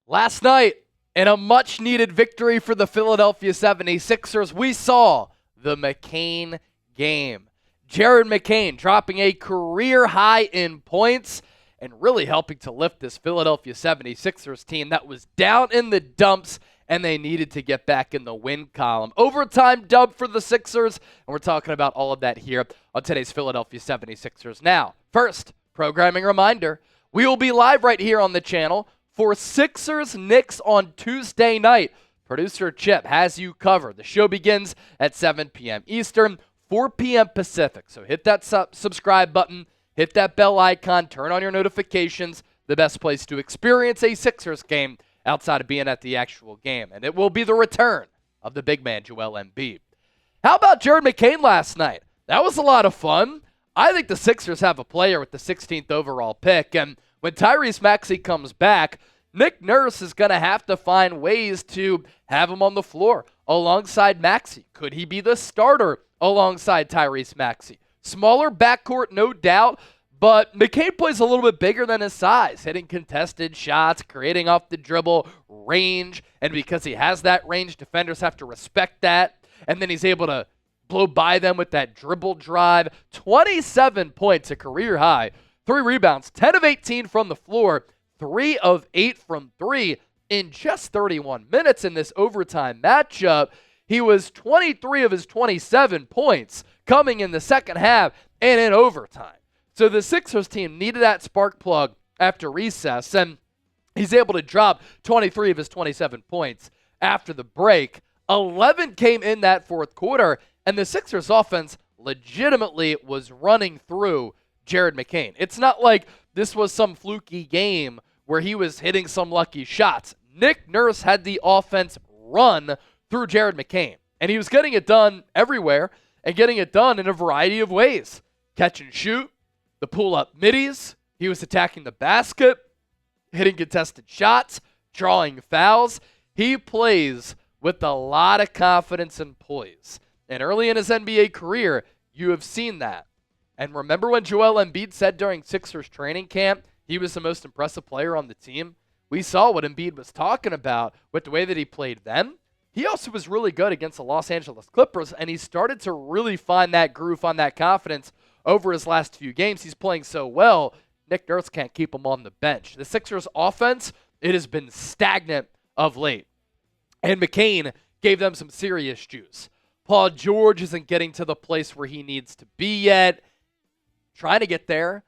Last night, in a much-needed victory for the Philadelphia 76ers, we saw the McCain game. Jared McCain dropping a career high in points and really helping to lift this Philadelphia 76ers team that was down in the dumps, and they needed to get back in the win column. Overtime dub for the Sixers, and we're talking about all of that here on today's Philadelphia 76ers. Now, first, programming reminder, we will be live right here on the channel for Sixers Knicks on Tuesday night. Producer Chip has you covered. The show begins at 7 p.m. Eastern, 4 p.m. Pacific. So hit that subscribe button, hit that bell icon, turn on your notifications. The best place to experience a Sixers game outside of being at the actual game. And it will be the return of the big man, Joel Embiid. How about Jared McCain last night? That was a lot of fun. I think the Sixers have a player with the 16th overall pick. And when Tyrese Maxey comes back, Nick Nurse is going to have to find ways to have him on the floor alongside Maxey. Could he be the starter alongside Tyrese Maxey? Smaller backcourt, no doubt, but McCain plays a little bit bigger than his size, hitting contested shots, creating off the dribble, range, and because he has that range, defenders have to respect that, and then he's able to blow by them with that dribble drive. 27 points, a career high, 3 rebounds, 10 of 18 from the floor, 3 of 8 from 3 in just 31 minutes in this overtime matchup. He was 23 of his 27 points coming in the second half and in overtime. So the Sixers team needed that spark plug after recess, and he's able to drop 23 of his 27 points after the break. 11 came in that fourth quarter, and the Sixers offense legitimately was running through Jared McCain. It's not like this was some fluky game where he was hitting some lucky shots. Nick Nurse had the offense run through Jared McCain, and he was getting it done everywhere and getting it done in a variety of ways. Catch and shoot, the pull-up middies, he was attacking the basket, hitting contested shots, drawing fouls. He plays with a lot of confidence and poise. And early in his NBA career, you have seen that. And remember when Joel Embiid said during Sixers training camp he was the most impressive player on the team? We saw what Embiid was talking about with the way that he played then. He also was really good against the Los Angeles Clippers, and he started to really find that groove, find that confidence over his last few games. He's playing so well, Nick Nurse can't keep him on the bench. The Sixers offense, it has been stagnant of late. And McCain gave them some serious juice. Paul George isn't getting to the place where he needs to be yet. Trying to get there.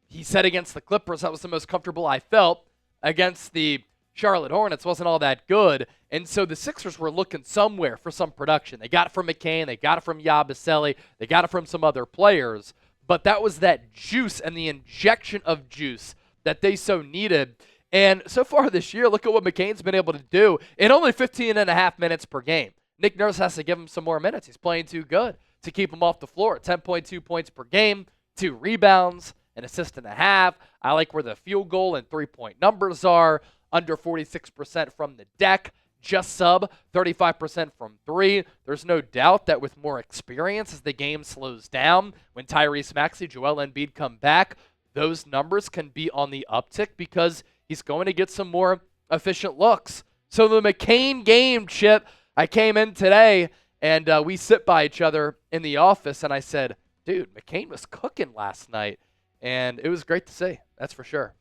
He said against the Clippers, that was the most comfortable I felt. Against the Charlotte Hornets, wasn't all that good. And so the Sixers were looking somewhere for some production. They got it from McCain. They got it from Yabusele. They got it from some other players. But that was that juice and the injection of juice that they so needed. And so far this year, look at what McCain's been able to do in only 15 and a half minutes per game. Nick Nurse has to give him some more minutes. He's playing too good to keep him off the floor. 10.2 points per game, 2 rebounds, an assist and a half. I like where the field goal and three-point numbers are. Under 46% from the deck, just sub 35% from 3. There's no doubt that with more experience as the game slows down, when Tyrese Maxey, Joel Embiid come back, those numbers can be on the uptick because he's going to get some more efficient looks. So the McCain game, Chip, I came in today and we sit by each other in the office and I said, dude, McCain was cooking last night. And it was great to see, that's for sure.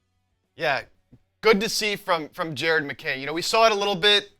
Yeah, good to see from Jared McCain. You know, we saw it a little bit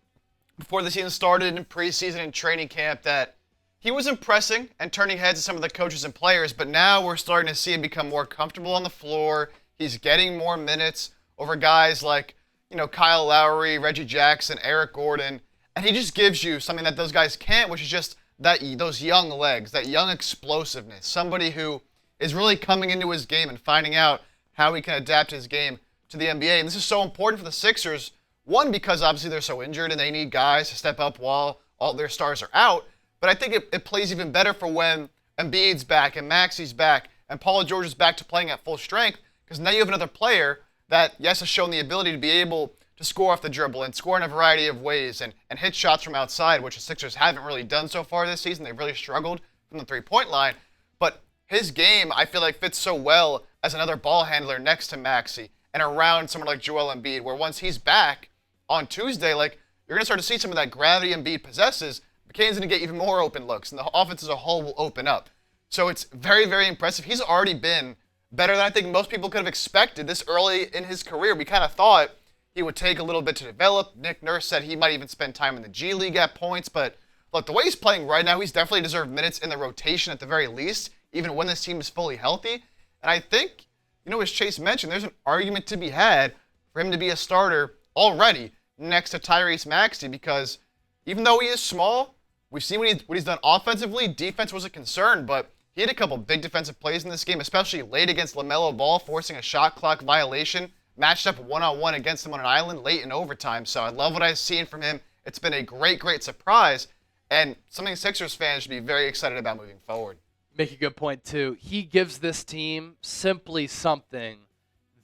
before the season started in preseason and training camp that he was impressing and turning heads of some of the coaches and players, but now we're starting to see him become more comfortable on the floor. He's getting more minutes over guys like, you know, Kyle Lowry, Reggie Jackson, Eric Gordon, and he just gives you something that those guys can't, which is just those young legs, that young explosiveness, somebody who is really coming into his game and finding out how he can adapt his game to the NBA. And this is so important for the Sixers, one, because obviously they're so injured and they need guys to step up while all their stars are out. But I think it plays even better for when Embiid's back and Maxey's back and Paul George is back to playing at full strength, because now you have another player that, yes, has shown the ability to be able to score off the dribble and score in a variety of ways and hit shots from outside, which the Sixers haven't really done so far this season. They've really struggled from the three-point line. But his game, I feel like, fits so well as another ball handler next to Maxey and around someone like Joel Embiid, where once he's back, on Tuesday, like, you're going to start to see some of that gravity Embiid possesses. McCain's going to get even more open looks, and the offense as a whole will open up. So it's very, very impressive. He's already been better than I think most people could have expected this early in his career. We kind of thought he would take a little bit to develop. Nick Nurse said he might even spend time in the G League at points, but look, the way he's playing right now, he's definitely deserved minutes in the rotation at the very least, even when this team is fully healthy. And I think, as Chase mentioned, there's an argument to be had for him to be a starter already next to Tyrese Maxey, because even though he is small, we've seen what he's done offensively. Defense was a concern, but he had a couple big defensive plays in this game, especially late against LaMelo Ball, forcing a shot clock violation, matched up one-on-one against him on an island late in overtime. So I love what I've seen from him. It's been a great, great surprise, and something Sixers fans should be very excited about moving forward. Make a good point, too. He gives this team simply something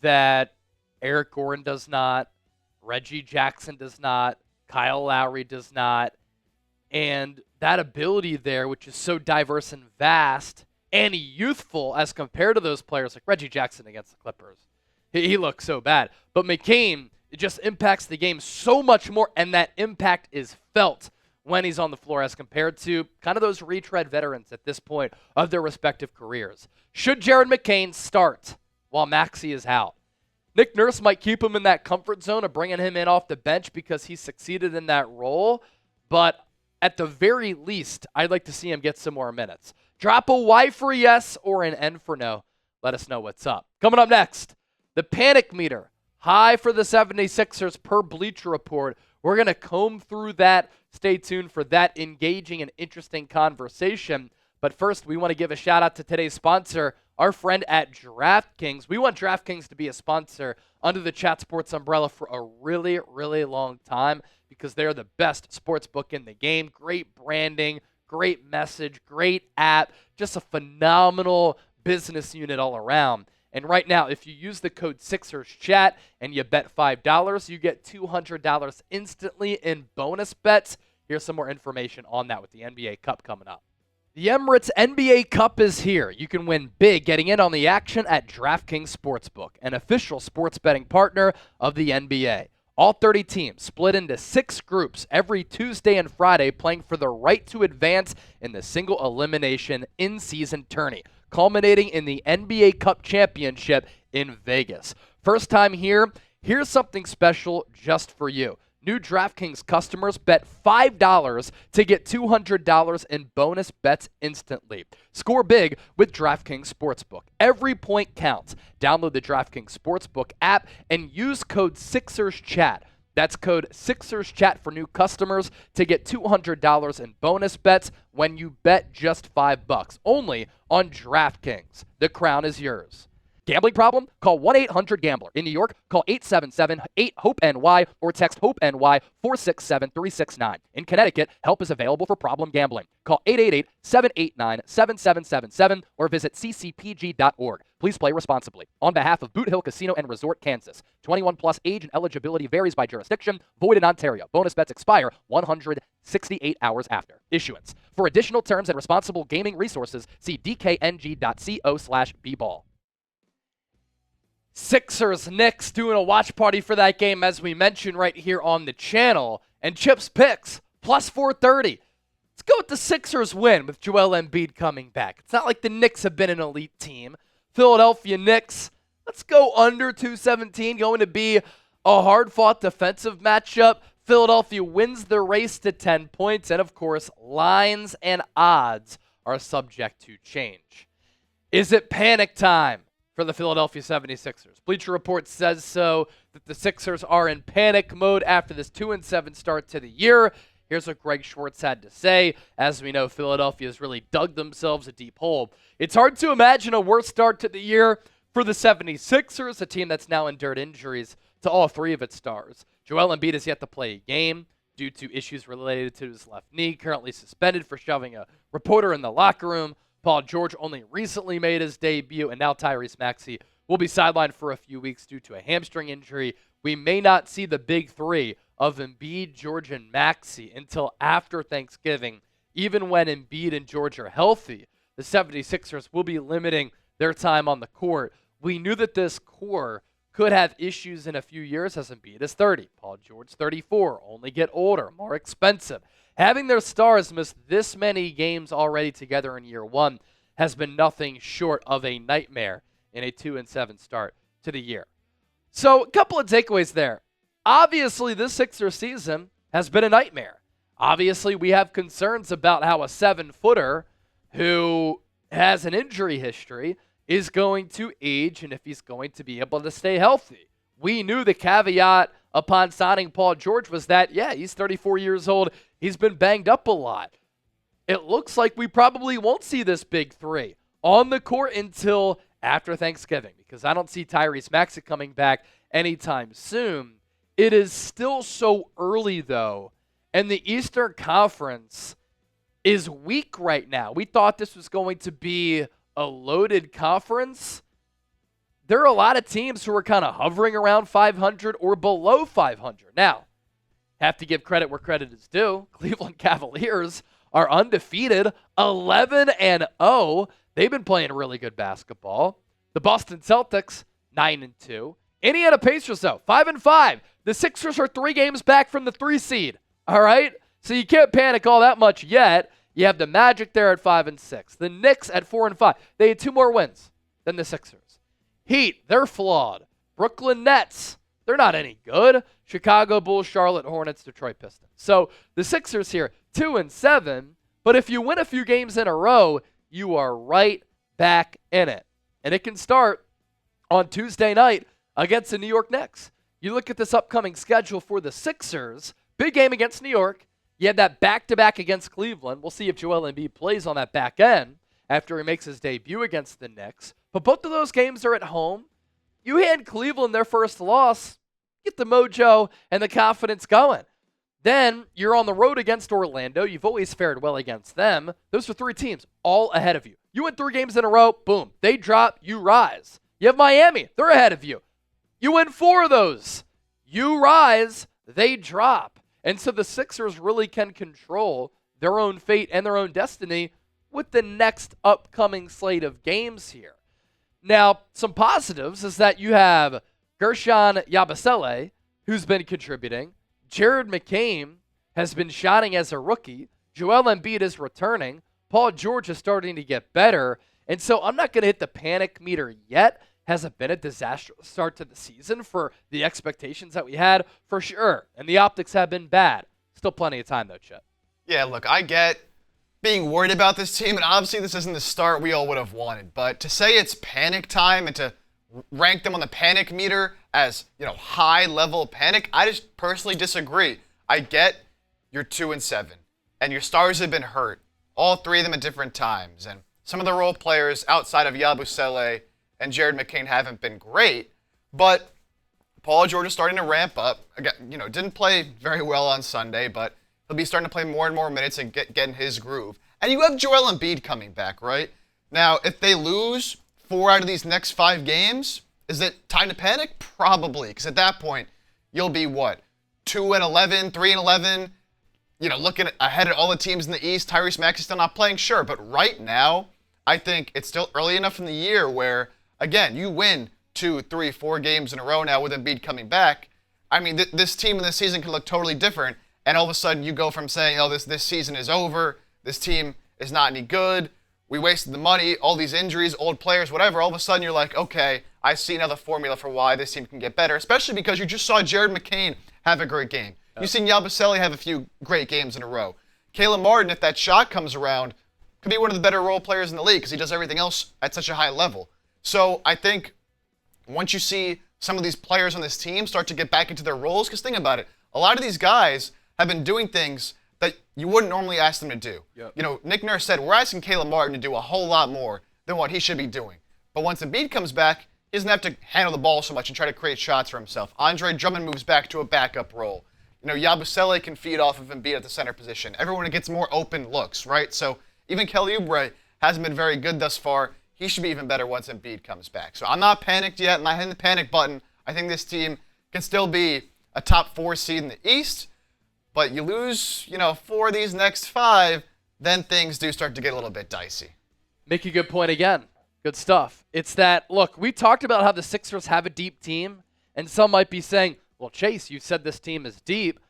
that Eric Gordon does not, Reggie Jackson does not, Kyle Lowry does not. And that ability there, which is so diverse and vast and youthful as compared to those players like Reggie Jackson against the Clippers. He looks so bad. But McCain, it just impacts the game so much more, and that impact is felt when he's on the floor as compared to kind of those retread veterans at this point of their respective careers. Should Jared McCain start while Maxey is out? Nick Nurse might keep him in that comfort zone of bringing him in off the bench because he succeeded in that role, but at the very least, I'd like to see him get some more minutes. Drop a Y for yes or an N for no. Let us know what's up. Coming up next, the panic meter, high for the 76ers per Bleacher Report. We're going to comb through that. Stay tuned for that engaging and interesting conversation. But first, we want to give a shout out to today's sponsor, our friend at DraftKings. We want DraftKings to be a sponsor under the Chat Sports umbrella for a really, really long time because they're the best sports book in the game. Great branding, great message, great app, just a phenomenal business unit all around. And right now, if you use the code SixersChat and you bet $5, you get $200 instantly in bonus bets. Here's some more information on that with the NBA Cup coming up. The Emirates NBA Cup is here. You can win big getting in on the action at DraftKings Sportsbook, an official sports betting partner of the NBA. All 30 teams split into 6 groups every Tuesday and Friday, playing for the right to advance in the single elimination in-season tourney, culminating in the NBA Cup Championship in Vegas. First time here, here's something special just for you. New DraftKings customers bet $5 to get $200 in bonus bets instantly. Score big with DraftKings Sportsbook. Every point counts. Download the DraftKings Sportsbook app and use code SixersChat. That's code SixersChat for new customers to get $200 in bonus bets when you bet just $5. Only on DraftKings. The crown is yours. Gambling problem? Call 1-800-GAMBLER. In New York, call 877-8-HOPE-NY or text HOPE-NY 467-369. In Connecticut, help is available for problem gambling. Call 888-789-7777 or visit ccpg.org. Please play responsibly. On behalf of Boot Hill Casino and Resort, Kansas. 21 plus age and eligibility varies by jurisdiction. Void in Ontario. Bonus bets expire 168 hours after issuance. For additional terms and responsible gaming resources, see dkng.co/bball. Sixers Knicks doing a watch party for that game, as we mentioned right here on the channel. And Chip's picks, plus 430. Let's go with the Sixers win with Joel Embiid coming back. It's not like the Knicks have been an elite team. Philadelphia Knicks, let's go under 217. Going to be a hard-fought defensive matchup. Philadelphia wins the race to 10 points. And, of course, lines and odds are subject to change. Is it panic time for the Philadelphia 76ers? Bleacher Report says so, that the Sixers are in panic mode after this 2-7 start to the year. Here's what Greg Schwartz had to say. As we know, Philadelphia has really dug themselves a deep hole. It's hard to imagine a worse start to the year for the 76ers, a team that's now endured injuries to all 3 of its stars. Joel Embiid has yet to play a game due to issues related to his left knee, currently suspended for shoving a reporter in the locker room. Paul George only recently made his debut, and now Tyrese Maxey will be sidelined for a few weeks due to a hamstring injury. We may not see the big 3 of Embiid, George, and Maxey until after Thanksgiving. Even when Embiid and George are healthy, the 76ers will be limiting their time on the court. We knew that this core could have issues in a few years as Embiid is 30. Paul George 34. Only get older, more expensive. Having their stars miss this many games already together in year one has been nothing short of a nightmare in a 2-7 start to the year. So a couple of takeaways there. Obviously, this Sixers season has been a nightmare. Obviously, we have concerns about how a 7-footer who has an injury history is going to age and if he's going to be able to stay healthy. We knew the caveat upon signing Paul George was that, yeah, he's 34 years old. He's been banged up a lot. It looks like we probably won't see this big three on the court until after Thanksgiving because I don't see Tyrese Maxey coming back anytime soon. It is still so early, though, and the Eastern Conference is weak right now. We thought this was going to be a loaded conference. There are a lot of teams who are kind of hovering around 500 or below 500. Now, have to give credit where credit is due. Cleveland Cavaliers are undefeated, 11-0. They've been playing really good basketball. The Boston Celtics, 9-2. Indiana Pacers, though, 5-5. The Sixers are 3 games back from the 3 seed. All right? So you can't panic all that much yet. You have the Magic there at 5-6. The Knicks at 4-5. They had 2 more wins than the Sixers. Heat, they're flawed. Brooklyn Nets, they're not any good. Chicago Bulls, Charlotte Hornets, Detroit Pistons. So the Sixers here, 2-7. But if you win a few games in a row, you are right back in it. And it can start on Tuesday night against the New York Knicks. You look at this upcoming schedule for the Sixers, big game against New York. You had that back-to-back against Cleveland. We'll see if Joel Embiid plays on that back end after he makes his debut against the Knicks. But both of those games are at home. You hand Cleveland their first loss, get the mojo and the confidence going. Then you're on the road against Orlando. You've always fared well against them. Those are 3 teams all ahead of you. You win 3 games in a row, boom. They drop, you rise. You have Miami. They're ahead of you. You win 4 of those. You rise, they drop. And so the Sixers really can control their own fate and their own destiny with the next upcoming slate of games here. Now, some positives is that you have Gershon Yabusele, who's been contributing. Jared McCain has been shining as a rookie. Joel Embiid is returning. Paul George is starting to get better. And so I'm not going to hit the panic meter yet. Has it been a disastrous start to the season for the expectations that we had? For sure. And the optics have been bad. Still plenty of time, though, Chet. Yeah, look, I get being worried about this team, and obviously this isn't the start we all would have wanted. But to say it's panic time and to rank them on the panic meter as, high-level panic, I just personally disagree. I get you're 2-7, and your stars have been hurt, all 3 of them at different times. And some of the role players outside of Yabusele and Jared McCain haven't been great, but Paul George is starting to ramp up. Again, didn't play very well on Sunday, but he'll be starting to play more and more minutes and get in his groove. And you have Joel Embiid coming back, right? Now, if they lose 4 out of these next 5 games, is it time to panic? Probably, because at that point, you'll be what? 2-11, 3-11, looking ahead at all the teams in the East. Tyrese Maxey still not playing, sure, but right now, I think it's still early enough in the year where, again, you win 2, 3, 4 games in a row now with Embiid coming back. I mean, this team in this season can look totally different, and all of a sudden you go from saying, this season is over, this team is not any good, we wasted the money, all these injuries, old players, whatever. All of a sudden you're like, okay, I see another formula for why this team can get better, especially because you just saw Jared McCain have a great game. You've seen Yabusele have a few great games in a row. Caleb Martin, if that shot comes around, could be one of the better role players in the league because he does everything else at such a high level. So I think once you see some of these players on this team start to get back into their roles, because think about it, a lot of these guys have been doing things that you wouldn't normally ask them to do. Yep. Nick Nurse said, we're asking Caleb Martin to do a whole lot more than what he should be doing. But once Embiid comes back, he doesn't have to handle the ball so much and try to create shots for himself. Andre Drummond moves back to a backup role. Yabusele can feed off of Embiid at the center position. Everyone gets more open looks, right? So even Kelly Oubre hasn't been very good thus far. He should be even better once Embiid comes back. So I'm not panicked yet. I'm not hitting the panic button. I think this team can still be a top 4 seed in the East. But you lose, 4 of these next 5, then things do start to get a little bit dicey. Make a good point again. Good stuff. It's that, look, we talked about how the Sixers have a deep team, and some might be saying, well, Chase, you said this team is deep.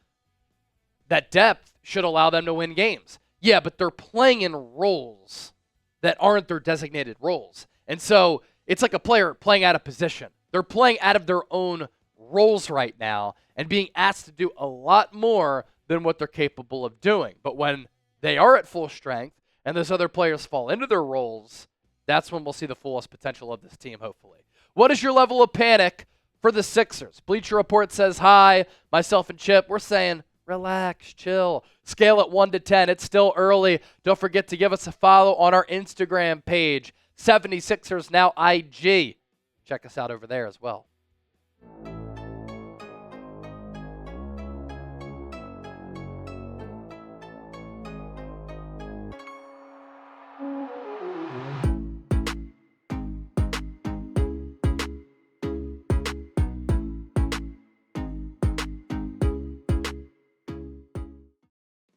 That depth should allow them to win games. Yeah, but they're playing in roles that aren't their designated roles. And so it's like a player playing out of position. They're playing out of their own roles right now and being asked to do a lot more than what they're capable of doing. But when they are at full strength and those other players fall into their roles, that's when we'll see the fullest potential of this team, hopefully. What is your level of panic for the Sixers? Bleacher Report says hi. Myself and Chip, we're saying relax, chill. Scale at 1 to 10. It's still early. Don't forget to give us a follow on our Instagram page, 76ers Now IG. Check us out over there as well.